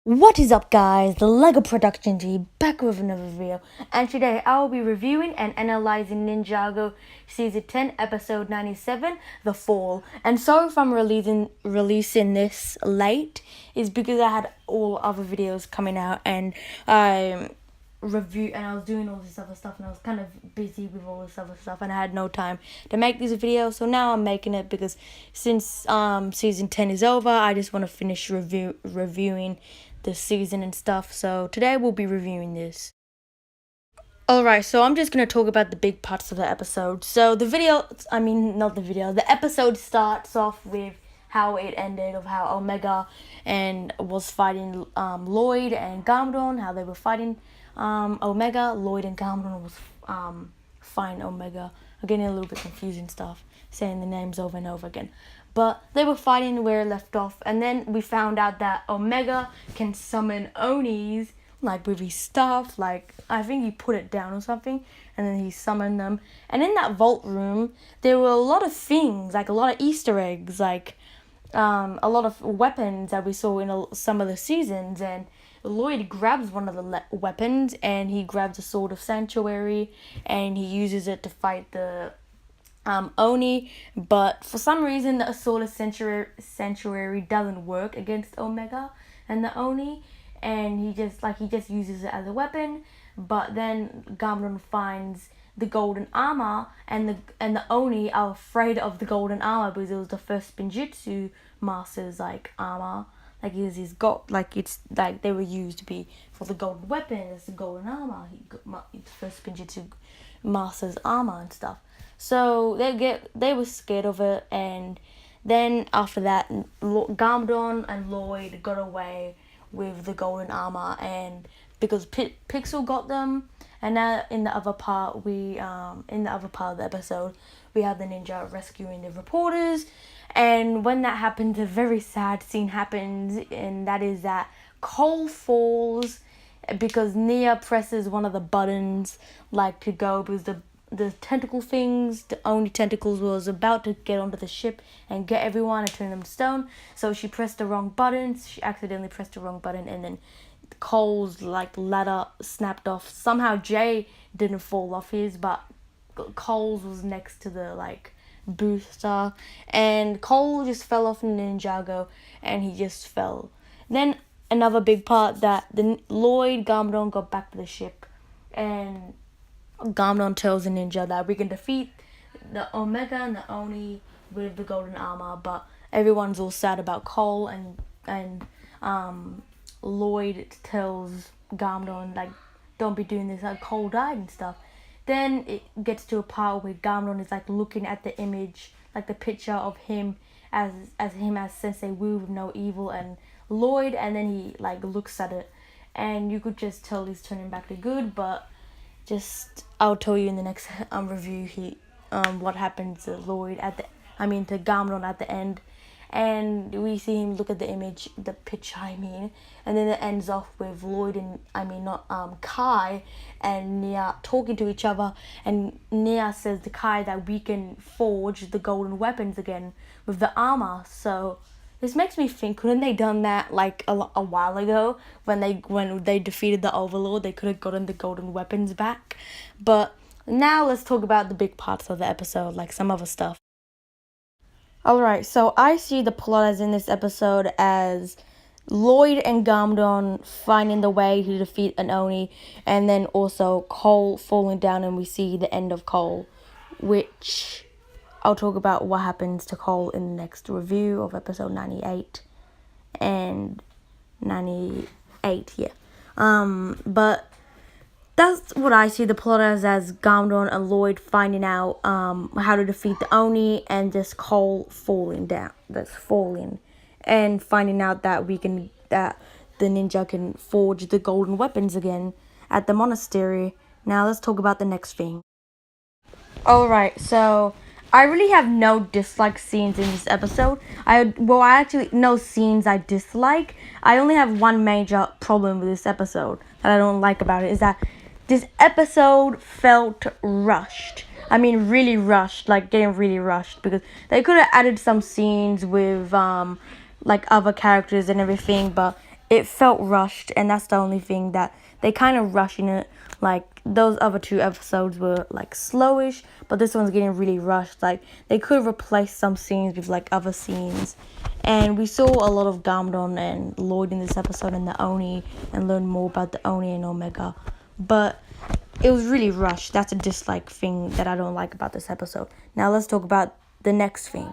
What is up, guys? The LEGO production team back with another video, and today I will be reviewing and analyzing Ninjago Season 10 Episode 97, The Fall. And sorry if I'm releasing this late, is because I had all other videos coming out and I was doing all this other stuff, and I was kind of busy with all this other stuff, and I had no time to make this video. So now I'm making it because since season 10 is over, I just want to finish reviewing the season and stuff. So today we'll be reviewing this. Alright, so I'm just going to talk about the big parts of the episode. So the episode starts off with how it ended, of how Omega and was fighting Lloyd and Garmadon, how they were fighting Omega. Lloyd and Garmadon was fighting Omega. I'm getting a little bit confused and stuff, saying the names over and over again. But they were fighting where it left off, and then we found out that Omega can summon Onis, like with his stuff, like I think he put it down or something, and then he summoned them. And in that vault room, there were a lot of things, like a lot of Easter eggs, like a lot of weapons that we saw in some of the seasons. And Lloyd grabs one of the weapons, and he grabs a sword of sanctuary, and he uses it to fight the Oni, but for some reason the sword of sanctuary doesn't work against Omega and the Oni, and he just uses it as a weapon. But then Garmadon finds the golden armor, and the Oni are afraid of the golden armor because it was the first Spinjitzu master's armor. Like it was his it's like they were used to be for the golden weapon. It's the golden armor. It's first Spinjitzu master's armor and stuff. So they were scared of it, and then after that, Garmadon and Lloyd got away with the golden armor, and because Pixel got them. And now in the other part of the episode, we have the ninja rescuing the reporters. And when that happens, a very sad scene happens, and that is that Cole falls because Nia presses one of the buttons to go, because the tentacle things, the only tentacles, was about to get onto the ship and get everyone and turn them to stone. So she pressed the wrong button. She accidentally pressed the wrong button, and then Cole's ladder snapped off. Somehow Jay didn't fall off his, but Cole's was next to the booster, and Cole just fell off in Ninjago, and he just fell. Then another big part, that the Lloyd Garmadon got back to the ship, and Garmadon tells the ninja that we can defeat the Omega and the Oni with the golden armor, but everyone's all sad about Cole, and Lloyd tells Garmadon don't be doing this, Cole died and stuff. Then it gets to a part where Garmadon is looking at the image, the picture of him as Sensei Wu with no evil and Lloyd, and then he looks at it, and you could just tell he's turning back to good. But I'll tell you in the next review what happens to to Garmadon at the end. And we see him look at the image, the picture, and then it ends off with Lloyd and Kai and Nia talking to each other, and Nia says to Kai that we can forge the golden weapons again with the armor. So this makes me think, couldn't they done that a while ago when they defeated the Overlord? They could have gotten the golden weapons back. But now let's talk about the big parts of the episode, some other stuff. Alright, so I see the plot as in this episode as Lloyd and Garmadon finding the way to defeat an Oni, and then also Cole falling down, and we see the end of Cole, which I'll talk about what happens to Cole in the next review of episode 98 and 98, yeah. But that's what I see the plot as Garmadon and Lloyd finding out how to defeat the Oni, and just Cole falling down. That's falling. And finding out that the ninja can forge the golden weapons again at the monastery. Now let's talk about the next thing. Alright, so I really have no dislike scenes in this episode. No scenes I dislike. I only have one major problem with this episode that I don't like about it, is that this episode felt rushed. I mean, really rushed, getting really rushed, because they could have added some scenes with, other characters and everything, but it felt rushed, and that's the only thing, that they kind of rushing it. Like, those other 2 episodes were like slowish, but this one's getting really rushed. Like, they could replace some scenes with like other scenes. And we saw a lot of Gamdon and Lloyd in this episode, and the Oni, and learned more about the Oni and Omega. But it was really rushed. That's a dislike thing that I don't like about this episode. Now let's talk about the next thing.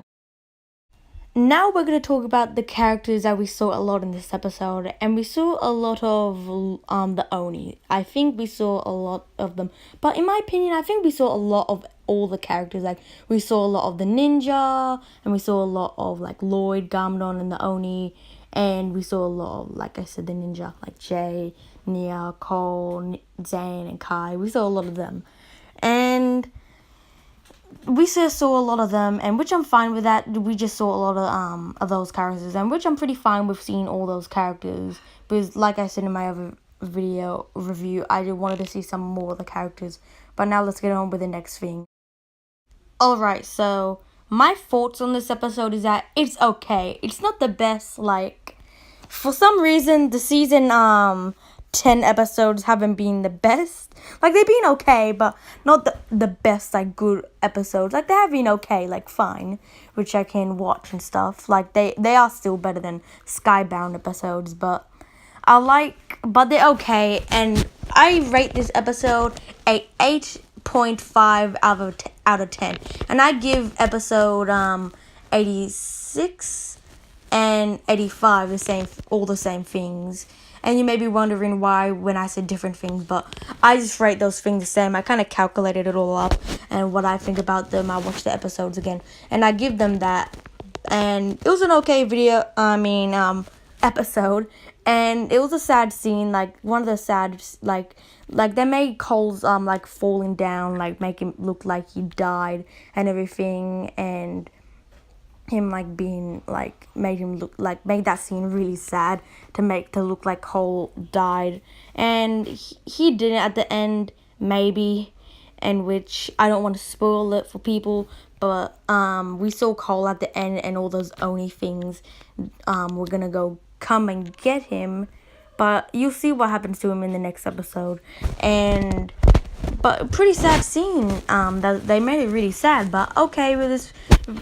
Now we're going to talk about the characters that we saw a lot in this episode, and we saw a lot of the Oni. I think we saw a lot of them, but in my opinion, I think we saw a lot of all the characters. Like, we saw a lot of the ninja, and we saw a lot of like Lloyd, Gamdon, and the Oni, and we saw a lot of, like I said, the ninja, like Jay, Nia, Cole, Zane, and Kai. We saw a lot of them, and we just saw a lot of them, and which I'm fine with that. We just saw a lot of those characters, and which I'm pretty fine with seeing all those characters, because like I said in my other video review, I just wanted to see some more of the characters. But now let's get on with the next thing. Alright, so my thoughts on this episode is that it's okay. It's not the best. Like, for some reason, the season 10 episodes haven't been the best. Like, they've been okay, but not the best, like, good episodes. Like, they have been okay, like, fine, which I can watch and stuff. Like, they are still better than Skybound episodes, but but they're okay. And I rate this episode a 8.5 out of 10. And I give episode 86 and 85 all the same things. And you may be wondering why when I said different things, but I just rate those things the same. I kind of calculated it all up, and what I think about them, I watch the episodes again, and I give them that. And it was an okay episode, and it was a sad scene, like one of the sad, like they made Cole's like falling down, like make him look like he died and everything, and him like being like made that scene really sad to look like Cole died, and he didn't at the end, maybe, and which I don't want to spoil it for people, but we saw Cole at the end, and all those Oni things were gonna come and get him, but you'll see what happens to him in the next episode. But pretty sad scene. That they made it really sad, but okay with this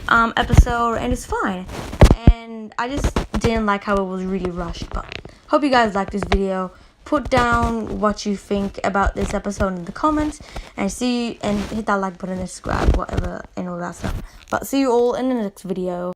episode, and it's fine. And I just didn't like how it was really rushed. But hope you guys liked this video. Put down what you think about this episode in the comments, and hit that like button and subscribe, whatever, and all that stuff. But see you all in the next video.